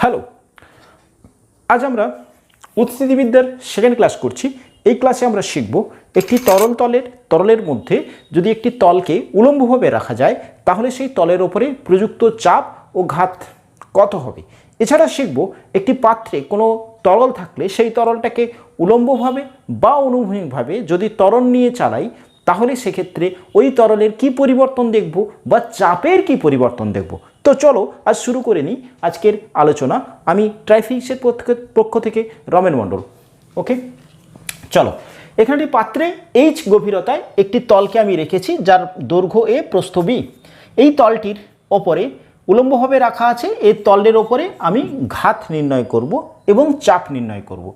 Hello, আজ আমরা উৎস্থিতিবিদ্যার second class করছি। এই ক্লাসে আমরা শিখব একটি তরলের মধ্যে যদি একটি তলকে উলম্বভাবে রাখা যায় তাহলে সেই তলের ওপরে প্রযুক্ত চাপ ও ঘাত কত হবে। এছাড়া শিখব একটি পাত্রে কোনো তরল থাকলে সেই তরলটাকে উলম্বভাবে বা অনুভূমিকভাবে যদি ত্বরণ নিয়ে চালাই তাহলে সেক্ষেত্রে ওই তরলের কি পরিবর্তন দেখব বা চাপের কি পরিবর্তন দেখব। তো চলো আজ শুরু করে নিই আজকের আলোচনা। আমি ট্রাইফিক্সের পক্ষ থেকে রমেন মণ্ডল। ওকে, চলো। এখানে পাত্রে এইচ গভীরতায় একটি তলকে আমি রেখেছি যার দৈর্ঘ্য এ প্রস্থ বি। এই তলটির ওপরে উলম্বভাবে রাখা আছে। এই তলের ওপরে আমি ঘাত নির্ণয় করব এবং চাপ নির্ণয় করব।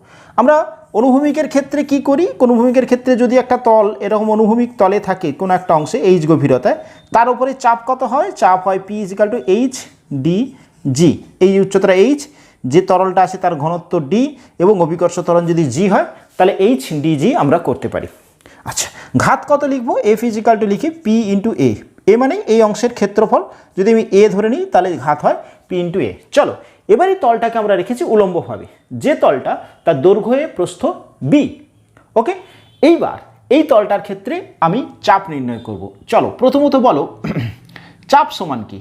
আমরা অনুভূমিকের ক্ষেত্রে কি করি? অনুভূমিকের ক্ষেত্রে যদি একটা তল এরকম অনুভূমিক তলে থাকে কোনো একটা অংশে এইচ গভীরতায়, তার উপরে চাপ কত হয়? চাপ হয় P equal to H D G. এই উচ্চতা এইচ, যে তরলটা আছে তার ঘনত্ব ডি এবং অভিকর্ষ ত্বরণ যদি জি হয় তাহলে এইচ ডি জি আমরা করতে পারি। আচ্ছা, ঘাত কত লিখবো? এফ ইজিক্যাল টু লিখি পি ইন্টু এ। এ মানে এই অংশের ক্ষেত্রফল, যদি আমি এ ধরে নিই তাহলে ঘাত হয় পি ইন্টু এ। চলো, এবার এই তলটাকে আমরা রেখেছি উলম্বভাবে, যে তলটা তার দৈর্ঘ্য এ প্রস্থ বি। ওকে, এইবার এই তলটার ক্ষেত্রে আমি চাপ নির্ণয় করব। চলো, প্রথমত বলো চাপ সমান কি?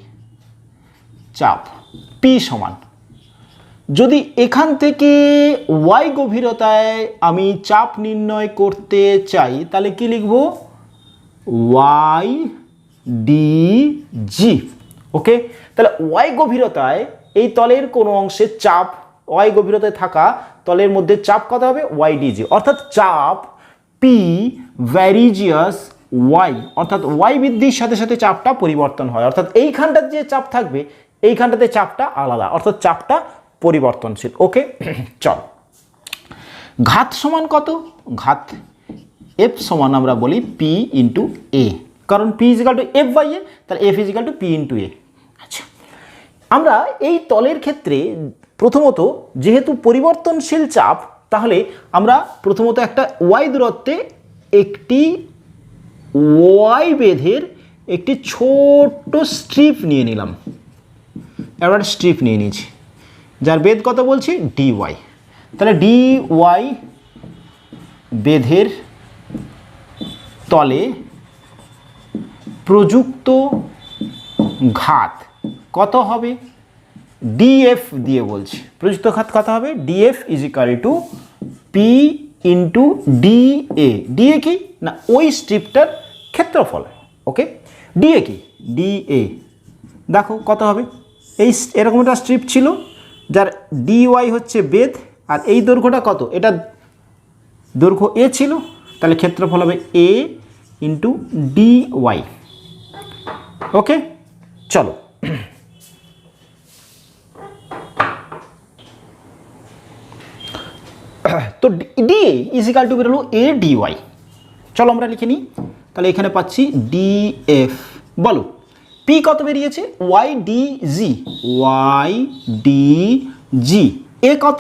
চাপ পি সমান, যদি এখান থেকে ওয়াই গভীরতায় আমি চাপ নির্ণয় করতে চাই তাহলে কি লিখব? ওয়াই ডি জি। ওকে, তাহলে ওয়াই গভীরতায় এই তলের কোনো অংশে চাপ, ওয়াই গভীরতায় থাকা তলের মধ্যে চাপ কত হবে? ওয়াই ডি জি, অর্থাৎ চাপ পি ভ্যারিজিয়াস ওয়াই, অর্থাৎ ওয়াই বৃদ্ধির সাথে সাথে চাপটা পরিবর্তন হয়, অর্থাৎ এইখানটার যে চাপ থাকবে এইখানটাতে চাপটা আলাদা, অর্থাৎ চাপটা পরিবর্তনশীল। ওকে, চল। ঘাত সমান কত? ঘাত এফ সমান আমরা বলি পি ইন্টু এ, কারণ P equal to F by A, তাহলে F equal to P into A. আচ্ছা, আমরা এই তলের ক্ষেত্রে প্রথমত যেহেতু পরিবর্তনশীল চাপ, তাহলে আমরা প্রথমত একটা ওয়াই দূরত্বে একটি ওয়াই বেধের একটি ছোট্ট স্ট্রিপ নিয়ে নিলাম। এবার স্ট্রিপ নিয়ে নিয়েছি যার বেধ কত বলছি? D Y. তাহলে ডি ওয়াই বেধের তলে প্রযুক্ত ঘাত কত হবে? ডিএফ দিয়ে বলছি। প্রযুক্ত ঘাত কত হবে? DF equal to P into DA. DA কি না? ওই স্ট্রিপটার ক্ষেত্রফল। ওকে, ডিএ কি? ডিএ দেখো কত হবে? এই এরকম একটা স্ট্রিপ ছিল যার ডিওয়াই হচ্ছে বেধ, আর এই দৈর্ঘ্যটা কত? এটা দৈর্ঘ্য এ ছিল, তাহলে ক্ষেত্রফল হবে এ ইন্টু ডিওয়াই। ওকে, চলো। তো ডি ইজিক্যাল টু বেরোলো এ ডিওয়াই। চলো আমরা লিখে নিই। তাহলে এখানে পাচ্ছি ডিএফ। বলো পি কত বেরিয়েছে? Y D G. Y D G. A কত?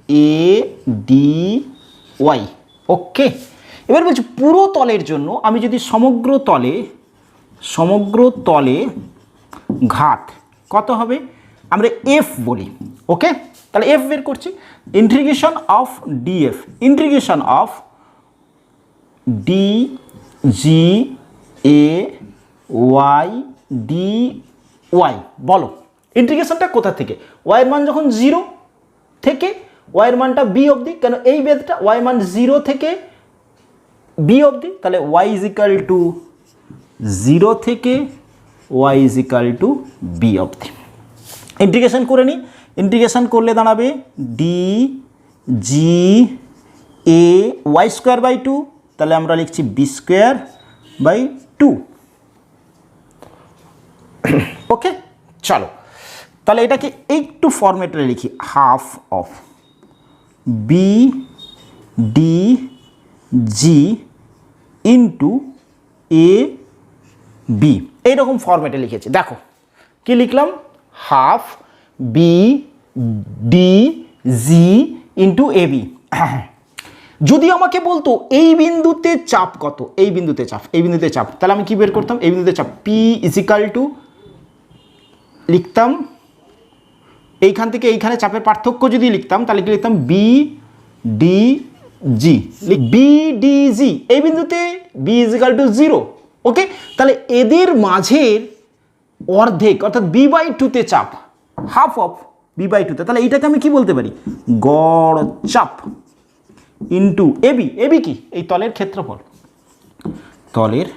A D Y. ওকে, এবার বলছি পুরো তলের জন্য আমি যদি সমগ্র তলে ঘাত কত হবে আমরা এফ বলি। ওকে, তাহলে এফ বের করছি। Integration of DF, integration of D G A Y D Y. বলো ইন্টিগ্রেশনটা কোথা থেকে? ওয়াইয়ের মান যখন 0 থেকে ওয়াইয়ের মানটা বি অবধি, কেন এই বেধটা ওয়াই মান 0 থেকে বি অবধি, তাহলে ওয়াই ইজিক্যাল টু 0 থেকে ওয়াই ইজিক্যাল টু বি অবধি। ইন্টিগ্রেশন করে নিই। ইন্টিগ্রেশন করলে দাঁড়াবে D G A Y square by 2, তাহলে আমরা লিখছি বি স্কোয়ার বাই 2। ওকে, চলো তাহলে এটাকে একটু ফরম্যাটে লিখি। Half of B D G into A B, এইরকম ফরম্যাটে লিখেছি। দেখো কি লিখলাম? Half B D G into A B. যদি আমাকে বলতো এই বিন্দুতে চাপ কত, এই বিন্দুতে চাপ, তাহলে আমি কি বের করতাম? এই বিন্দুতে চাপ পি ইজিক্যাল টু লিখতাম এইখান থেকে এইখানে চাপের পার্থক্য যদি লিখতাম তাহলে কি লিখতাম B D G, B D G এই বিন্দুতে B is equal to 0। Okay, তাহলে এদের মাঝের অর্ধেক অর্থাৎ বি বাই টুতে চাপ, হাফ অফ বি বাই টুতে, তাহলে এইটাকে আমি কি বলতে পারি, গড় চাপ ইন্টু এবি। এবি কি, এই তলের ক্ষেত্রফল, তলের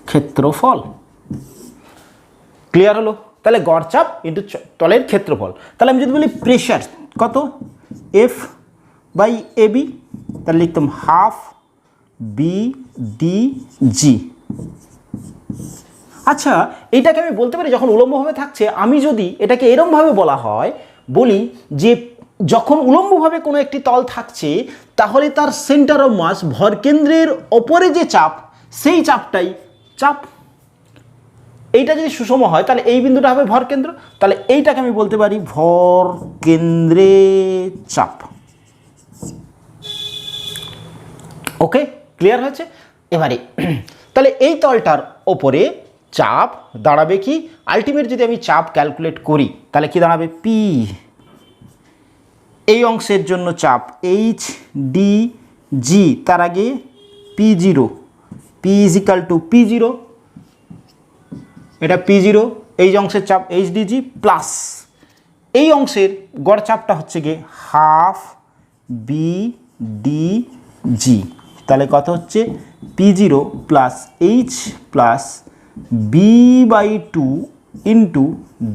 ক্ষেত্রফল। ক্লিয়ার হলো? তাহলে গড় চাপ ইন্টু তলের ক্ষেত্রফল। তাহলে আমি যদি বলি প্রেশার কত, এফ বাই এবি, তাহলে লিখতাম হাফ বি ডি জি। আচ্ছা, এইটাকে আমি বলতে পারি যখন উলম্বভাবে থাকছে, আমি যদি এটাকে এরমভাবে বলা হয়, বলি যে যখন উলম্বভাবে কোনো একটি তল থাকছে তাহলে তার সেন্টার অফ মাস, ভরকেন্দ্রের ওপরে যে চাপ, সেই চাপটাই চাপ। এইটা যদি সুষম হয় তাহলে এই বিন্দুটা হবে ভরকেন্দ্র, তাহলে এইটাকে আমি বলতে পারি ভরকেন্দ্রে চাপ। ওকে, ক্লিয়ার হয়েছে? এবারে তাহলে এই তলটার ওপরে চাপ দাঁড়াবে কি, আলটিমেট যদি আমি চাপ ক্যালকুলেট করি তাহলে কি দাঁড়াবে, পি। এই অংশের জন্য চাপ এইচ ডি জি, তার আগে P zero, P is equal two P zero, এটা পি জিরো, এই অংশের চাপ এইচ ডি জি প্লাস এই অংশের গড় চাপটা হচ্ছে গিয়ে হাফ বি ডি জি। তাহলে কত হচ্ছে, P zero plus H plus B by two into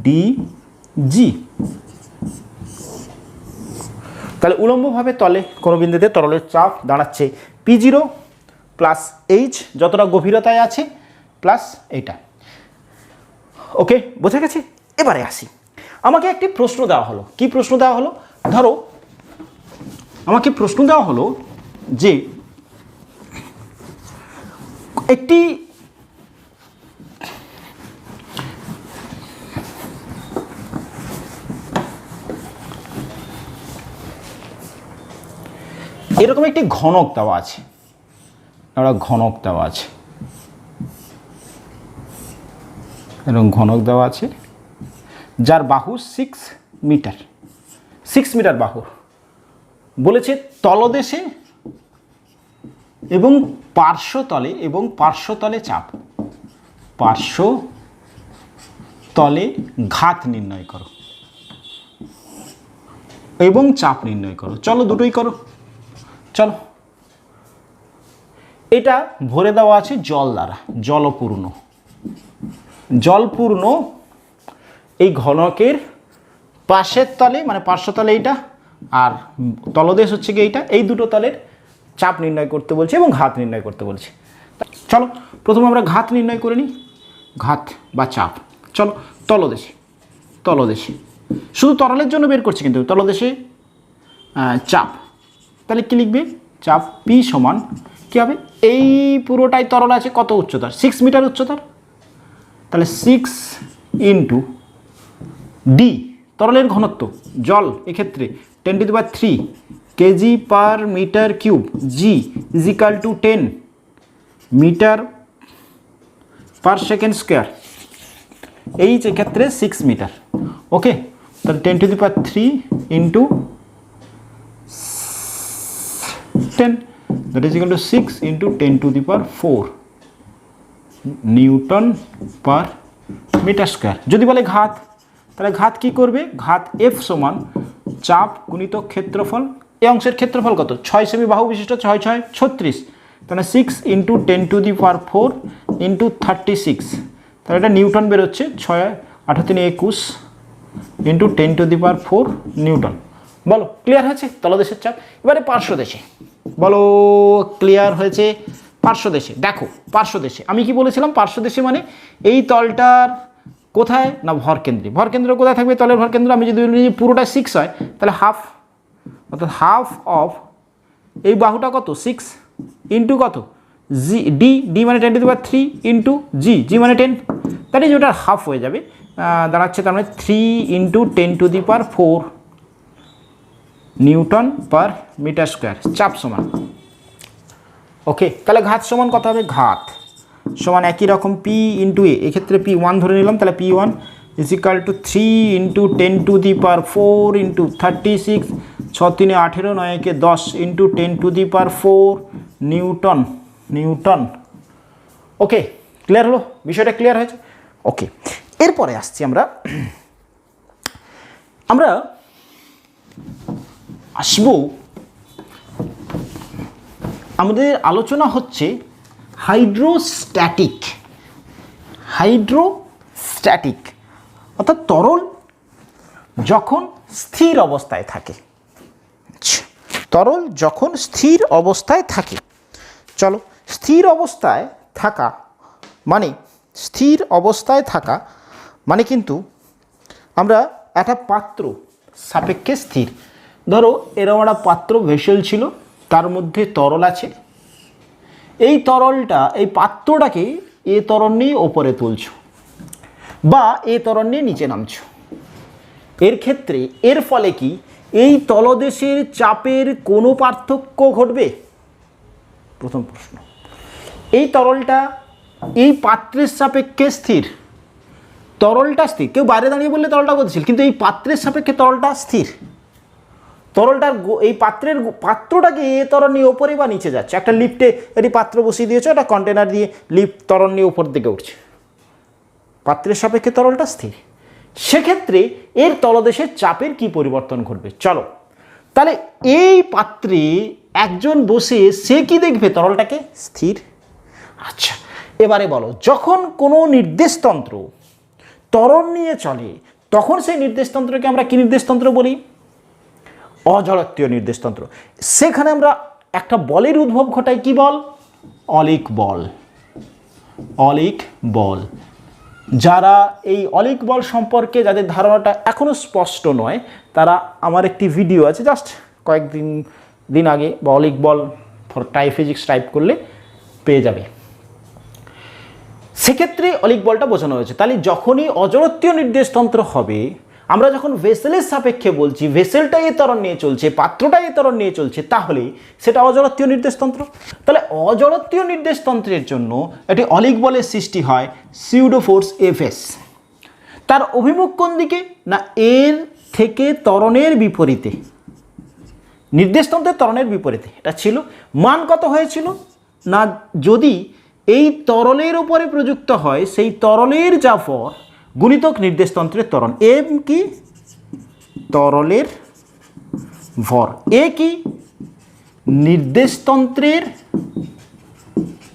D G. তাহলে উলম্বভাবে তলে কোনো বিন্দুতে তরলের চাপ দাঁড়াচ্ছে পি জিরো প্লাস এইচ, যতটা গভীরতায় আছে, প্লাস এইটা। ওকে, বোঝা গেছে? এবারে আসি, আমাকে একটি প্রশ্ন দেওয়া হলো। কি প্রশ্ন দেওয়া হলো? ধরো আমাকে প্রশ্ন দেওয়া হলো যে একটি এরকম একটি ঘনক দেওয়া আছে, ঘনক দেওয়া আছে, এরকম ঘনক দেওয়া আছে যার বাহু 6 মিটার, 6 মিটার বাহু। বলেছে তলদেশে এবং পার্শ্বতলে চাপ, পার্শ্বতলে ঘাত নির্ণয় করো এবং চাপ নির্ণয় করো। চলো দুটোই করো। চলো, এটা ভরে দেওয়া আছে জল দ্বারা, জলপূর্ণ এই ঘনকের পাশের তলে, মানে পার্শ্বতলে এইটা, আর তলদেশ হচ্ছে কি এইটা, এই দুটো তলের চাপ নির্ণয় করতে বলছে এবং ঘাত নির্ণয় করতে বলছে। চলো প্রথমে আমরা ঘাত নির্ণয় করে নিই, ঘাত বা চাপ। চলো তলদেশে শুধু তরলের জন্য বের করছি, কিন্তু তলদেশে চাপ, তাহলে কি লিখবে, চাপ পি সমান কী হবে, এই পুরোটাই তরল আছে, কত উচ্চতার, 6 মিটার উচ্চতার, তাহলে 6 ইন্টু ডি, তরলের ঘনত্ব, জল এক্ষেত্রে 10⁻³ KG per metre cube, G is equal to 10 metre per second square, H এক্ষেত্রে 6 মিটার। ওকে, তাহলে 10⁻³ into 10, that is equal to 6 into 10⁴ newton per metre square. যদি বলে ঘাত, তাহলে ঘাত কি করবে, ঘাত এফ সমান চাপ গুণিত ক্ষেত্রফল। এই অংশের ক্ষেত্রফল কত, 6 সেমি বাহু বিশিষ্ট, 6 6 36, তাহলে 6 ইন্টু 10⁴ ইন্টু 36, তাহলে এটা নিউটন বেরোচ্ছে, 6 8 3 21 ইন্টু 10⁴ নিউটন। বলো ক্লিয়ার হয়েছে তলদেশের চাপ? এবারে পার্শ্বদেশে বলো, ক্লিয়ার হয়েছে? পার্শ্বদেশে দেখো, পার্শ্বদেশে আমি কি বলেছিলাম, পার্শ্বদেশে মানে এই তলটার কোথায় না, ভরকেন্দ্রে। ভরকেন্দ্র কোথায় থাকবে, তলের ভরকেন্দ্র। আমি যদি বলি পুরোটা 6 হয় তাহলে হাফ, অর্থাৎ হাফ অফ এই বাহুটা কত, 6 ইন্টু কত, জি ডি মানে 10⁻³ ইন্টু জি মানে 10, তাহলে যে ওটা হাফ হয়ে যাবে, দাঁড়াচ্ছে তার মানে 3 into 10⁴ newton per metre square, চাপ সমান। ওকে, তাহলে ঘাত সমান কত হবে, ঘাত সমান একই রকম পি ইন্টু এ, এক্ষেত্রে P1 ধরে নিলাম, তাহলে P1 equal to 3 into 10⁴ into 36 6 3 18 9 কে 10 ইন্টু 10⁴ নিউটন। ওকে, ক্লিয়ার হলো? বিষয়টা ক্লিয়ার হয়েছে? ওকে, এরপরে আসছি আমরা আসব, আমাদের আলোচনা হচ্ছে হাইড্রোস্ট্যাটিক অর্থাৎ তরল যখন স্থির অবস্থায় থাকে। তরল যখন স্থির অবস্থায় থাকে, চলো, স্থির অবস্থায় থাকা মানে কিন্তু আমরা একটা পাত্র সাপেক্ষে স্থির। ধরো এরকম একটা পাত্র ভেসেল ছিল, তার মধ্যে তরল আছে, এই পাত্রটাকে এ ত্বরণ নিয়ে ওপরে তুলছ বা এ ত্বরণ নিয়ে নিচে নামছ। এর ফলে কি এই তলদেশের চাপের কোনো পার্থক্য ঘটবে? প্রথম প্রশ্ন। এই তরলটা এই পাত্রের সাপেক্ষে স্থির, তরলটা স্থির, কেউ বাইরে দাঁড়িয়ে বললে তরলটা গতিশীল, কিন্তু এই পাত্রের সাপেক্ষে তরলটা স্থির। তরলটার এই পাত্রটাকে এ ত্বরণ নিয়ে ওপরে বা নিচে যাচ্ছে। একটা লিফটে এটি পাত্র বসিয়ে দিয়েছে, একটা কন্টেনার দিয়ে লিফট ত্বরণ নিয়ে উপর দিকে উঠছে, পাত্রের সাপেক্ষে তরলটা স্থির। সেক্ষেত্রে এর তলদেশের চাপের কি পরিবর্তন ঘটবে? চলো, তাহলে এই পাত্রে একজন বসে সে কি দেখবে? তরলটাকে স্থির। আচ্ছা, এবারে বলো, যখন কোনো নির্দেশতন্ত্র ত্বরণ নিয়ে চলে তখন সেই নির্দেশতন্ত্রকে আমরা কি নির্দেশতন্ত্র বলি? অজড়ত্বীয় নির্দেশতন্ত্র। সেখানে আমরা একটা বলের উদ্ভব ঘটাই, কি বল? অলিক বল। যারা এই অলিক বল সম্পর্কে যাদের ধারণাটা এখনো স্পষ্ট নয়, তারা আমার একটি ভিডিও আছে জাস্ট কয়েকদিন আগে, বা অলিক বল ফর টাইফিজিক্স টাইপ করলে পেয়ে যাবে। সেক্ষেত্রে অলিক বলটা বোঝানো হয়েছে। তাহলে যখনই অজড়ত্বীয় নির্দেশতন্ত্র হবে, আমরা যখন ভেসেলের সাপেক্ষে বলছি, ভেসেলটা এ ত্বরণ নিয়ে চলছে, পাত্রটা এ ত্বরণ নিয়ে চলছে, তাহলে সেটা অজড়ত্বীয় নির্দেশতন্ত্র। তাহলে অজড়ত্বীয় নির্দেশতন্ত্রের জন্য একটি অলিক বলের সৃষ্টি হয়, সিউডো ফোর্স এফএস। তার অভিমুখ কোন দিকে? না, এর থেকে ত্বরণের বিপরীতে, নির্দেশতন্ত্রের ত্বরণের বিপরীতে। এটা ছিল। মান কত হয়েছিল? না, যদি এই তরলের উপরে প্রযুক্ত হয়, সেই তরলের যা ভর গুণিতক নির্দেশতন্ত্রের ত্বরণ। এম কি? তরলের ভর। এ কি? নির্দেশতন্ত্রের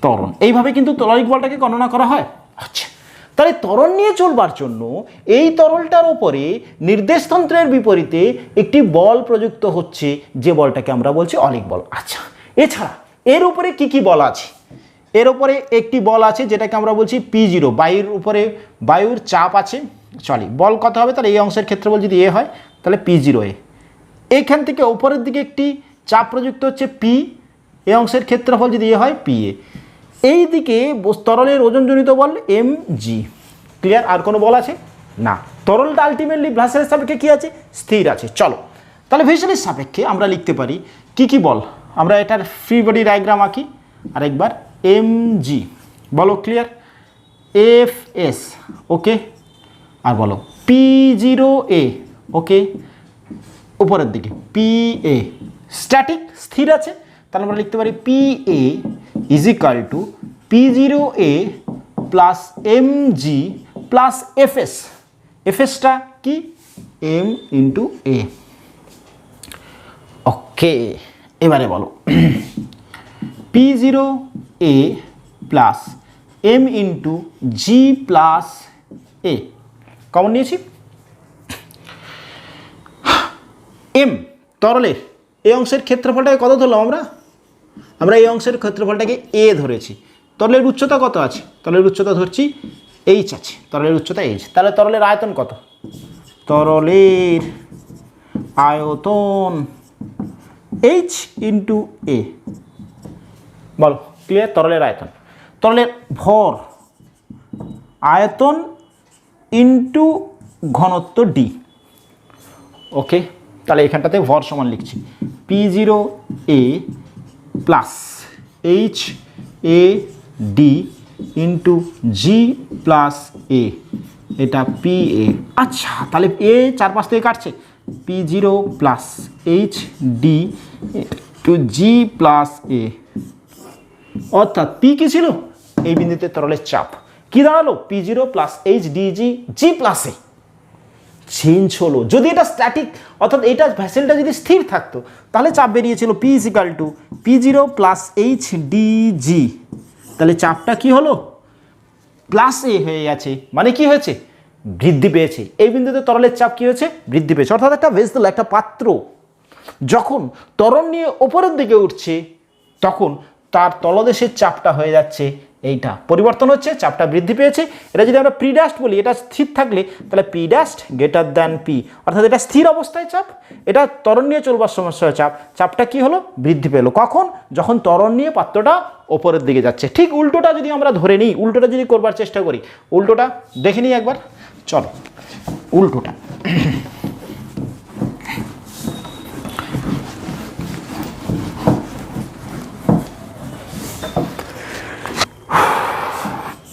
ত্বরণ। এইভাবে কিন্তু তরলিক বলটাকে গণনা করা হয়। আচ্ছা, তাহলে ত্বরণ নিয়ে চলবার জন্য এই তরলটার উপরে নির্দেশতন্ত্রের বিপরীতে একটি বল প্রযুক্ত হচ্ছে, যে বলটাকে আমরা বলছি অলিক বল। আচ্ছা, এছাড়া এর উপরে কি কি বল আছে? এর উপরে একটি বল আছে যেটাকে আমরা বলছি P0, বায়ুর উপরে বায়ুর চাপ আছে। চলি, বল কত হবে? তাহলে এই অংশের ক্ষেত্রফল যদি এ হয় তাহলে P0A। এইখান থেকে উপরের দিকে একটি চাপ প্রযুক্ত হচ্ছে P, এই অংশের ক্ষেত্রফল যদি এ হয় PA। এই দিকে তরলের ওজনজনিত বল mg। ক্লিয়ার? আর কোনো বল আছে না। তরলটা আলটিমেটলি ভেসেলের সাপেক্ষে কি আছে? স্থির আছে। চলো, তাহলে ভেসেলের সাপেক্ষে আমরা লিখতে পারি কি কি বল। আমরা এটার ফ্রি বডি ডায়াগ্রাম আঁকি আরেকবার। mg বলো, ক্লিয়ার? fs, ওকে। আর বলো P0A, ওকে। উপরের দিকে PA, স্ট্যাটিক, স্থির আছে। তাহলে আমরা লিখতে পারি PA equal to P0A plus mg plus fs। fsটা কি? m into a। ওকে, এবারে বলো P0A plus m into g plus a common নিয়েছি। m তরলের এই অংশের ক্ষেত্রফলটাকে কত ধরলাম আমরা এই অংশের ক্ষেত্রফলটাকে a ধরেছি। তরলের উচ্চতা কত আছে? তরলের উচ্চতা ধরছি h আছে, তরলের উচ্চতা h। তাহলে তরলের আয়তন কত? তরলের আয়তন h ইন্টু a। বলো, ক্লিয়ার? তরলের আয়তন, তরলের ভর আয়তন ইন্টু ঘনত্ব d। ওকে, তাহলে এখানটাতে ভর সমান লিখছি P0A plus HAD into G plus A এটা পি এ। আচ্ছা, তাহলে এ চারপাশ থেকে কাটছে, P0 plus H D to G plus A, অর্থাৎ পি কি ছিল, এই বিন্দুতে তরলের চাপ কি দাঁড়ালো, P0 plus H D G plus A. Change হলো। যদি এটা স্ট্যাটিক অর্থাৎ এটা ভেসেলটা যদি স্থির থাকতো তাহলে চাপ বেরিয়েছিল P equal to P0 plus H D G, তাহলে চাপটা কি হলো, প্লাস এ হয়ে গেছে, মানে কি হয়েছে, বৃদ্ধি পেয়েছে। এই বিন্দুতে তরলের চাপ কি হয়েছে, বৃদ্ধি পেয়েছে। অর্থাৎ একটা ভেসেল, একটা পাত্র যখন ত্বরণ নিয়ে ওপরের দিকে উঠছে তখন তার তলদেশের চাপটা হয়ে যাচ্ছে এইটা, পরিবর্তন হচ্ছে, চাপটা বৃদ্ধি পেয়েছে। এটা যদি আমরা প্রিডাস্ট বলি, এটা স্থির থাকলে তাহলে প্রিডাস্ট গ্রেটার দ্যান পি, অর্থাৎ এটা স্থির অবস্থায় চাপ, এটা ত্বরণ নিয়ে চলবার সমস্যায় চাপ, চাপটা কি হলো, বৃদ্ধি পেলো। কখন, যখন ত্বরণ নিয়ে পাত্রটা ওপরের দিকে যাচ্ছে। ঠিক উল্টোটা যদি আমরা ধরে নিই, উল্টোটা যদি করবার চেষ্টা করি, উল্টোটা দেখে নিই একবার, চলো উল্টোটা।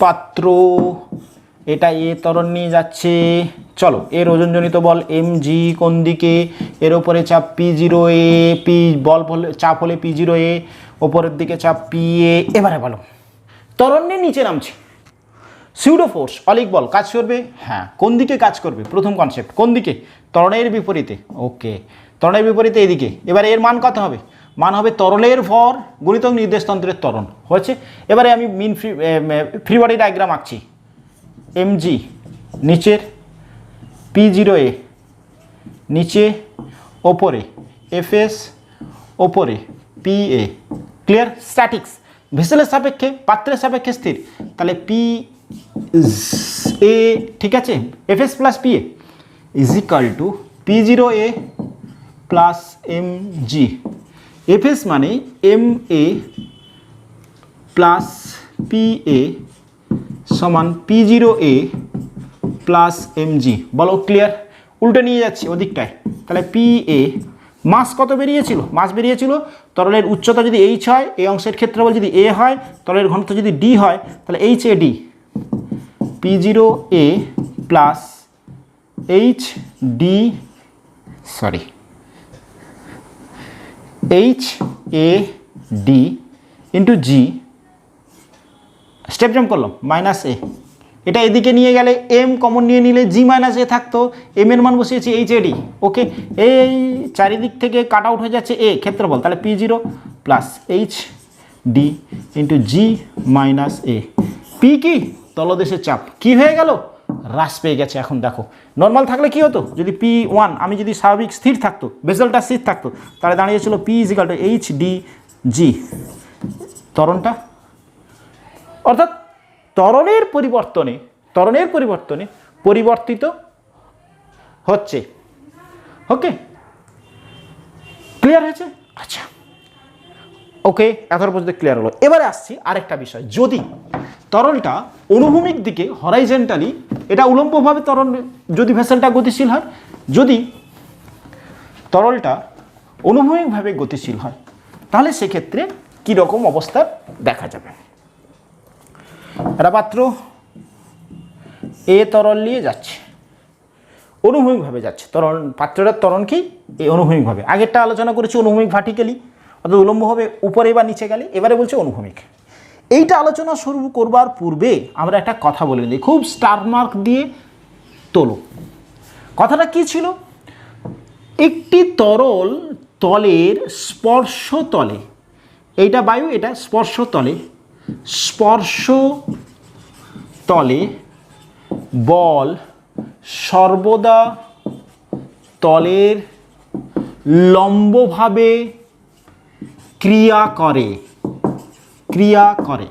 পাত্র এটা এ ত্বরণ নিয়ে যাচ্ছে, চলো এর ওজনজনিত বল mg কোন দিকে, এর ওপরে চাপ P0 এ, পি বল হলে চাপ হলে P0 এ, ওপরের দিকে চাপ পি এ। এবারে বলো ত্বরণ নিয়ে নিচে নামছে, সিউডো ফোর্স অলিক বল কাজ করবে, হ্যাঁ কোন দিকে কাজ করবে, প্রথম কনসেপ্ট কোন দিকে, ত্বরণের বিপরীতে। ওকে, ত্বরণের বিপরীতে এদিকে। এবার এর মান কত হবে, মান হবে তরলের ভর গুণিতক নির্দেশতন্ত্রের ত্বরণ হয়েছে। এবারে আমি মিন ফ্রি বডি ডায়াগ্রাম আঁকছি, mg নিচের, P0 এ নিচে, ওপরে fs, ওপরে পি এ। ক্লিয়ার, স্ট্যাটিক্স ভেসেলের সাপেক্ষে, পাত্রের সাপেক্ষে স্থির, তাহলে পি এ, ঠিক আছে, fs plus P A equal to P0 A plus mg। fs মানে ma প্লাস পি এ সমান P0 এ প্লাস mg। বলো ক্লিয়ার, উল্টে নিয়ে যাচ্ছি ওদিকটায়, তাহলে পি এ মাস কত বেরিয়েছিল, মাস বেরিয়েছিল তরলের উচ্চতা যদি h হয়, এই অংশের ক্ষেত্রফল যদি a হয়, তরলের ঘনত্ব যদি d হয়, তাহলে H A D, P0 A plus H D, sorry H A D into G, step jump করলাম, মাইনাস এ। এটা এদিকে নিয়ে গেলে এম কমন নিয়ে নিলে জি মাইনাস এ থাকতো, এম এর মান বসিয়েছি এইচ এ ডি। ওকে, এই চারিদিক থেকে কাট আউট হয়ে যাচ্ছে এ ক্ষেত্রফল, তাহলে P0 plus H D into G minus A. P কি, তলদেশের চাপ কি হয়ে গেল, হ্রাস পেয়ে গেছে। এখন দেখো নর্মাল থাকলে কি হতো, যদি P1 আমি যদি স্বাভাবিক স্থির থাকতো, ভেসেলটা স্থির থাকতো, তাহলে দাঁড়িয়েছিল P equal to H D G, ত্বরণটা, অর্থাৎ ত্বরণের পরিবর্তনে পরিবর্তিত হচ্ছে। ওকে, ক্লিয়ার হয়েছে? আচ্ছা, ওকে, এতটা পর্যন্ত ক্লিয়ার হলো। এবারে আসছি আরেকটা বিষয়, যদি তরলটা অনুভূমিক দিকে হরাইজেন্টালি, এটা উলম্বভাবে তরল, যদি ভেসেলটা গতিশীল হয়, যদি তরলটা অনুভূমিকভাবে গতিশীল হয়, তাহলে সেক্ষেত্রে কীরকম অবস্থা দেখা যাবে। একটা পাত্র এ তরল নিয়ে যাচ্ছে, অনুভূমিকভাবে যাচ্ছে, তরল পাত্রটার ত্বরণ কি, এই অনুভূমিকভাবে। আগেরটা আলোচনা করেছি অনুভূমিক ভার্টিক্যালি, অর্থাৎ উলম্বভাবে উপরে বা নিচে গেলে, এবারে বলছে অনুভূমিক। এইটা আলোচনা শুরু করবার পূর্বে আমরা একটা কথা বলে নিই, খুব স্টার মার্ক দিয়ে তোলো। কথাটা কি ছিল, একটি তরল তলের স্পর্শ তলে, এইটা বায়ু, এটা স্পর্শ তলে, স্পর্শ তলে বল সর্বদা তলের লম্বভাবে ক্রিয়া করে,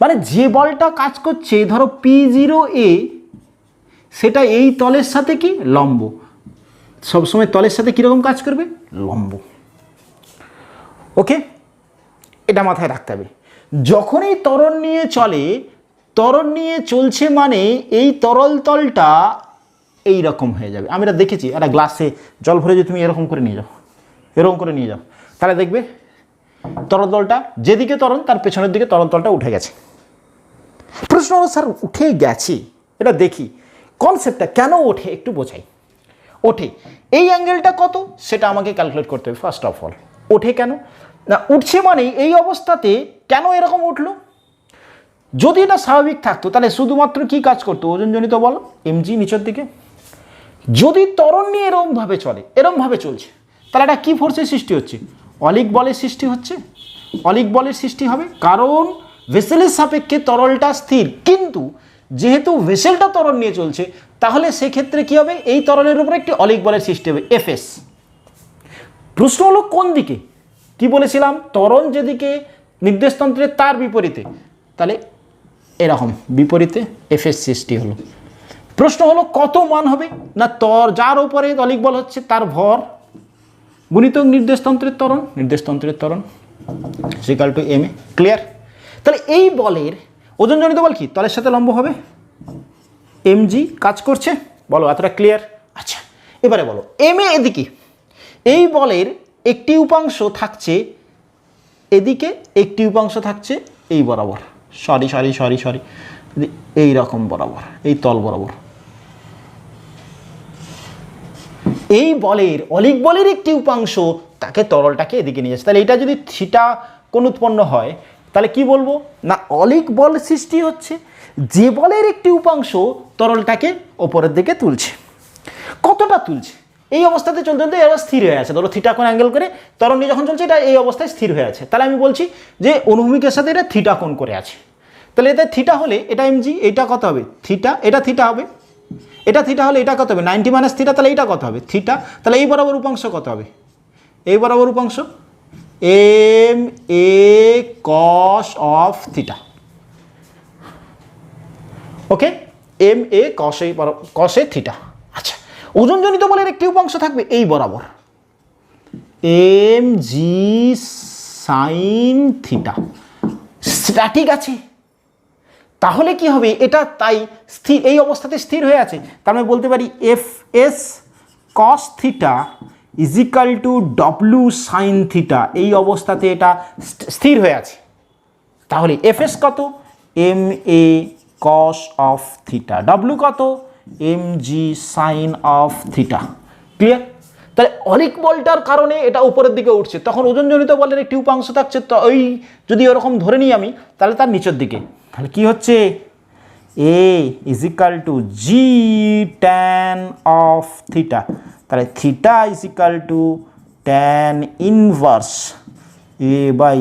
মানে যে বলটা কাজ করছে, ধরো P0 এ, সেটা এই তলের সাথে কি লম্ব, সবসময় তলের সাথে কীরকম কাজ করবে, লম্ব। ওকে, এটা মাথায় রাখতে হবে। যখন এই ত্বরণ নিয়ে চলে, ত্বরণ নিয়ে চলছে মানে এই তরল তলটা এই রকম হয়ে যাবে। আমি এটা দেখেছি, একটা গ্লাসে জল ভরে যদি তুমি এরকম করে নিয়ে যাও, তাহলে দেখবে তরল তলটা যেদিকে ত্বরণ, তার পেছনের দিকে তরল তলটা উঠে গেছে। প্রশ্ন হলো স্যার উঠে গেছে এটা দেখি কনসেপ্টটা কেন ওঠে একটু বোঝাই। ওঠে এই অ্যাঙ্গেলটা কত সেটা আমাকে ক্যালকুলেট করতে হবে ফার্স্ট অফ অল। ওঠে কেন না, উঠছে মানে এই অবস্থাতে কেন এরকম উঠলো? যদি এটা স্বাভাবিক থাকতো তাহলে শুধুমাত্র কি কাজ করতো, ওজনজনিত বল mg নিচের দিকে। যদি ত্বরণ নিয়ে এরমভাবে চলে, এরমভাবে চলছে, তাহলে এটা কী ফোর্সের সৃষ্টি হচ্ছে? অলিক বলের সৃষ্টি হচ্ছে। অলিক বলের সৃষ্টি হবে কারণ ভেসেলের সাপেক্ষে তরলটা স্থির, কিন্তু যেহেতু ভেসেলটা ত্বরণ নিয়ে চলছে তাহলে সেক্ষেত্রে কী হবে, এই তরলের উপরে একটি অলিক বলের সৃষ্টি হবে এফএস। প্রশ্ন হলো কোন দিকে? কি বলেছিলাম, ত্বরণ যেদিকে নির্দেশতন্ত্রের তার বিপরীতে, তাহলে এরকম বিপরীতে এফএস সৃষ্টি হলো। প্রশ্ন হলো কত মান হবে না, যার উপরে অলিক বল হচ্ছে তার ভর গুণিতক নির্দেশতন্ত্রের ত্বরণ, নির্দেশতন্ত্রের ত্বরণ equal to M A. Clear? তাহলে এই বলের ওজনজনিত বল কি, তলের সাথে লম্ব হবে mg কাজ করছে। বলো এতটা ক্লিয়ার? আচ্ছা এবারে বলো এম এ এদিকে, এই বলের একটি উপাংশ থাকছে এদিকে, একটি উপাংশ থাকছে এই বরাবর, সরি এই রকম বরাবর, এই তল বরাবর। এই বলের অলিক বলের একটি উপাংশ তাকে তরলটাকে এদিকে নিয়ে যাচ্ছে। তাহলে এটা যদি থিটা কোণ উৎপন্ন হয় তাহলে কি বলবো না, অলিক বল সৃষ্টি হচ্ছে, যে বলের একটি উপাংশ তরলটাকে ওপরের দিকে তুলছে। কতটা তুলছে? এই অবস্থাতে চলতে চলতে এরা স্থির হয়ে আছে। ধরো থিটা কোণ অ্যাঙ্গেল করে ত্বরণ নিয়ে যখন চলছে এটা এই অবস্থায় স্থির হয়ে আছে, তাহলে আমি বলছি যে অনুভূমিকের সাথে এটা থিটা কোণ করে আছে। তাহলে এটা থিটা হলে এটা mg, এটা কত হবে থিটা, এটা থিটা হবে, এটা থিটা হলে এটা কত হবে 90 মাইনাস থিটা, তাহলে এইটা কত হবে থিটা। তাহলে এই বরাবর উপাংশ কত হবে, এই বরাবর উপাংশ M A cos of theta. Okay, M A কসে থিটা। আচ্ছা, ওজনজনিত বলের একটি উপাংশ থাকবে এই বরাবর এম জি সাইন থিটা। ঠিক আছে, তাহলে কি হবে, এটা তাই স্থির, এই অবস্থাতে স্থির হয়ে আছে। তার মানে বলতে পারি F S cos theta is equal to W sine theta. এই অবস্থাতে এটা স্থির হয়ে আছে। তাহলে এফ এস কত, M A cos of theta, W কত, M G sine of theta. Clear? তাহলে অলিক বলটার কারণে এটা উপরের দিকে উঠছে, তখন ওজনজনিত বলের একটি উপাংশ থাকছে, তো ওই যদি ওরকম ধরে নিই আমি, তাহলে তার নিচের দিকে, তাহলে কি হচ্ছে A is equal to G tan of theta. তাহলে theta is equal to tan inverse A by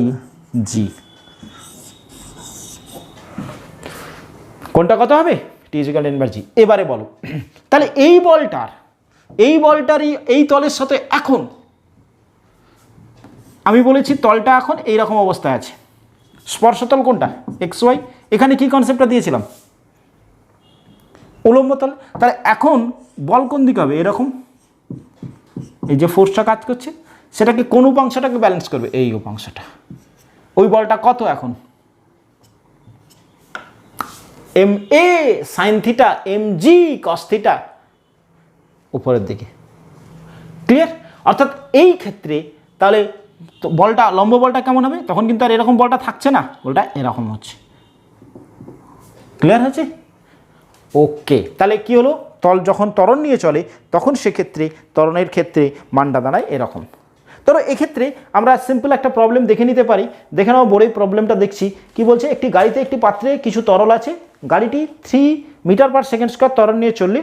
G. কোনটা কত হবে, T is equal to inverse G. এবারে বলো তাহলে এই বলটারই এই তলের সাথে এখন আমি বলেছি তলটা এখন এইরকম অবস্থায় আছে। স্পর্শতল কোনটা, এক্স ওয়াই। এখানে কি কনসেপ্টটা দিয়েছিলাম, উলম্ব তল। তাহলে এখন বল কোন দিকে হবে, এরকম, এই যে ফোর্সটা কাজ করছে সেটাকে কোন উপাংশটাকে ব্যালেন্স করবে, এই উপাংশটা। ওই বলটা কত এখন, M A sine theta M G cos theta, উপরের দিকে। ক্লিয়ার? অর্থাৎ এই ক্ষেত্রে তাহলে বলটা, লম্ব বলটা কেমন হবে, তখন কিন্তু আর এরকম বলটা থাকছে না, বলটা এরকম হচ্ছে। ক্লিয়ার হয়েছে? ওকে, তাহলে কি হলো, তল যখন ত্বরণ নিয়ে চলে তখন সেক্ষেত্রে ত্বরণের ক্ষেত্রে মানটা দাঁড়ায় এরকম। ধরো এক্ষেত্রে আমরা সিম্পল একটা প্রবলেম দেখে নিতে পারি। দেখে নাও, বড়ই প্রবলেমটা দেখছি। কি বলছে, একটি গাড়িতে একটি পাত্রে কিছু তরল আছে, গাড়িটি 3 মিটার পার সেকেন্ড স্কোয়ার ত্বরণ নিয়ে চললে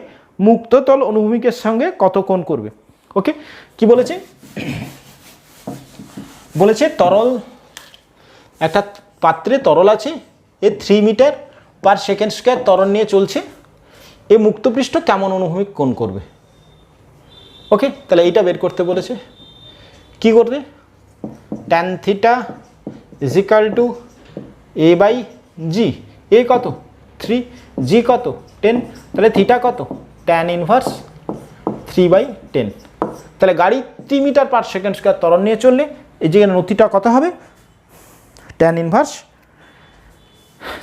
মুক্ত তল অনুভূমিকের সঙ্গে কত কোণ করবে। ওকে, কি বলেছে, বলেছে তরল, একটা পাত্রে তরল আছে, এ 3 মিটার পার সেকেন্ড স্কোয়ার ত্বরণ নিয়ে চলছে, এ মুক্তপৃষ্ঠ কেমন অনুভূমিক কোণ করবে। ওকে, তাহলে এইটা বের করতে বলেছে। কি করবে, tan theta is equal to A by G. A কত 3, জি কত 10, তাহলে থিটা কত ট্যান ইনভার্স 3/10। তাহলে গাড়ি 3 মিটার পার সেকেন্ড স্কোয়ার ত্বরণ নিয়ে চললে এই যে নতিটা কত হবে, ট্যান ইনভার্স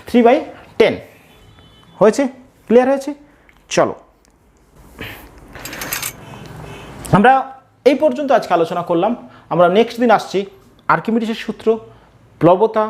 3/10 হয়েছে। ক্লিয়ার হয়েছে? চলো আমরা এই পর্যন্ত আজকে আলোচনা করলাম। আমরা নেক্সট দিন আসছি আর্কিমিডিসের সূত্র, প্লবতা,